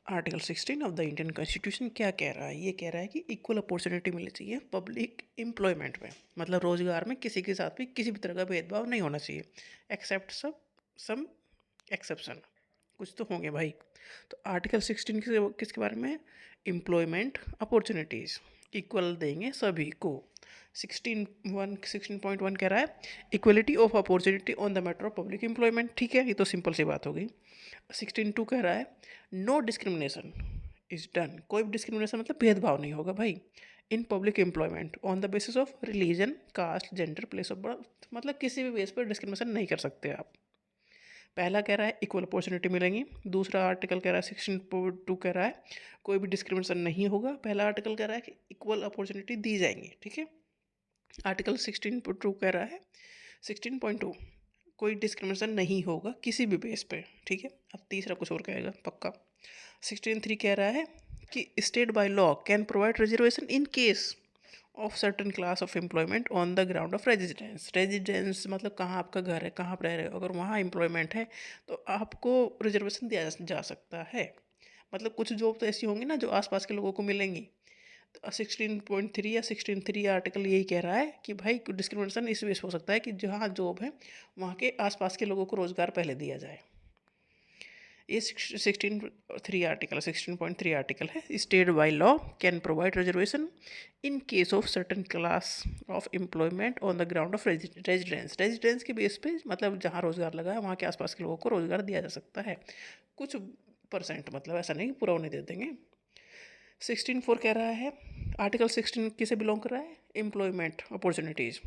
Article 16 of the Indian constitution क्या कह रहा है? ये कह रहा है कि इक्वल अपॉर्चुनिटी मिलनी चाहिए पब्लिक एम्प्लॉयमेंट में, मतलब रोजगार में किसी के साथ भी किसी भी तरह का भेदभाव नहीं होना चाहिए, एक्सेप्ट सब सम एक्सेप्शन, कुछ तो होंगे भाई। तो आर्टिकल 16 किसके बारे में? एम्प्लॉयमेंट अपॉर्चुनिटीज़ इक्वल देंगे सभी को। 16.1 कह रहा है equality of opportunity on the matter of public employment. ठीक है, ये तो सिंपल सी बात हो गई। 16.2 कह रहा है नो डिस्क्रिमिनेशन इज डन, कोई भी डिस्क्रिमिनेशन मतलब भेदभाव नहीं होगा भाई in public employment on the basis of religion, caste, gender, place of birth, मतलब किसी भी बेस पर डिस्क्रिमिनेशन नहीं कर सकते आप। पहला कह रहा है इक्वल अपॉर्चुनिटी मिलेंगी। दूसरा आर्टिकल कह रहा है 16.2 कह रहा है कोई भी डिस्क्रिमिनेशन नहीं होगा। पहला आर्टिकल कह रहा है कि इक्वल अपॉर्चुनिटी दी जाएंगी। ठीक है, आर्टिकल 16.2 कह रहा है 16.2 कोई डिस्क्रिमिनेशन नहीं होगा किसी भी बेस पे। ठीक है, अब तीसरा कुछ और कहेगा पक्का। 16.3 कह रहा है कि state by law can provide reservation in case of certain class of employment on the ground of residence. Residence मतलब कहाँ आपका घर है, कहाँ आप रह रहे हो, अगर वहाँ एम्प्लॉयमेंट है तो आपको रिजर्वेशन दिया जा सकता है। मतलब कुछ जॉब तो ऐसी होंगी ना जो आसपास के लोगों को मिलेंगी। तो 16.3 या 16.3 आर्टिकल यही कह रहा है कि भाई डिस्क्रिमिनेशन इस वजह से हो सकता है कि जहाँ जॉब है वहाँ के आसपास के लोगों को रोज़गार पहले दिया जाए। ये 16.3 आर्टिकल है state by law can provide reservation in case of certain class of employment on the ground of residence. Residence के बेस पे मतलब जहाँ रोज़गार लगा है वहाँ के आसपास के लोगों को रोज़गार दिया जा सकता है कुछ परसेंट, मतलब ऐसा नहीं पूरा उन्हें दे देंगे। 16.4 कह रहा है आर्टिकल 16 किसे बिलोंग कर रहा है? Employment opportunities.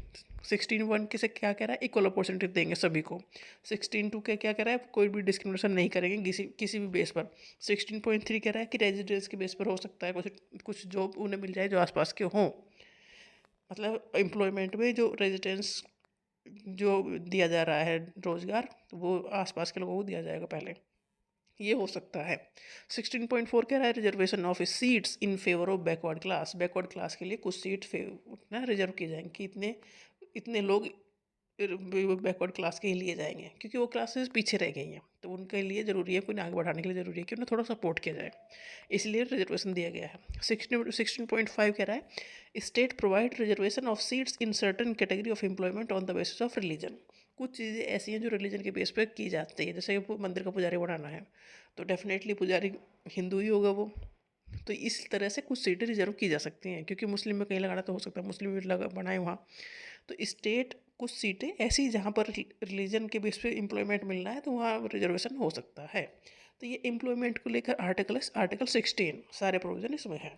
16.1 किसे क्या कह रहा है? इक्वल अपॉर्चुनिटी देंगे सभी को। 16.2 के क्या कह रहा है? कोई भी डिस्क्रिमिनेशन नहीं करेंगे किसी किसी भी बेस पर। 16.3 कह रहा है कि रेजिडेंस के बेस पर हो सकता है कुछ कुछ जॉब उन्हें मिल जाए जो आसपास के हों, मतलब एम्प्लॉयमेंट में जो रेजिडेंस जो दिया जा रहा है रोज़गार वो आसपास के लोगों को दिया जाएगा पहले, ये हो सकता है। 16.4 कह रहा है reservation of seats in favour of backward class. Backward class के लिए कुछ सीट ना रिजर्व की जाएंगी कि इतने इतने लोग बैकवर्ड क्लास के ही लिए जाएंगे क्योंकि वो क्लासेस पीछे रह गई हैं, तो उनके लिए ज़रूरी है, उन्हें आगे बढ़ाने के लिए ज़रूरी है कि उन्हें थोड़ा सपोर्ट किया जाए, इसलिए रिजर्वेशन दिया गया है। 16.5 कह रहा है state provide reservation of seats in certain category of employment on the basis of religion. कुछ चीज़ें ऐसी हैं जो रिलीजन के बेस पर की जाती है, जैसे मंदिर का पुजारी बढ़ाना है तो डेफिनेटली पुजारी हिंदू ही होगा वो, तो इस तरह से कुछ सीटें रिजर्व की जा सकती हैं क्योंकि मुस्लिम में कहीं लगाना तो हो सकता है, मुस्लिम भी लगा बनाए वहाँ। तो स्टेट कुछ सीटें ऐसी जहाँ पर रिलीजन के बेस पे एम्प्लॉयमेंट मिलना है तो वहाँ रिजर्वेशन हो सकता है। तो ये एम्प्लॉयमेंट को लेकर आर्टिकल 16 सारे प्रोविजन इसमें है।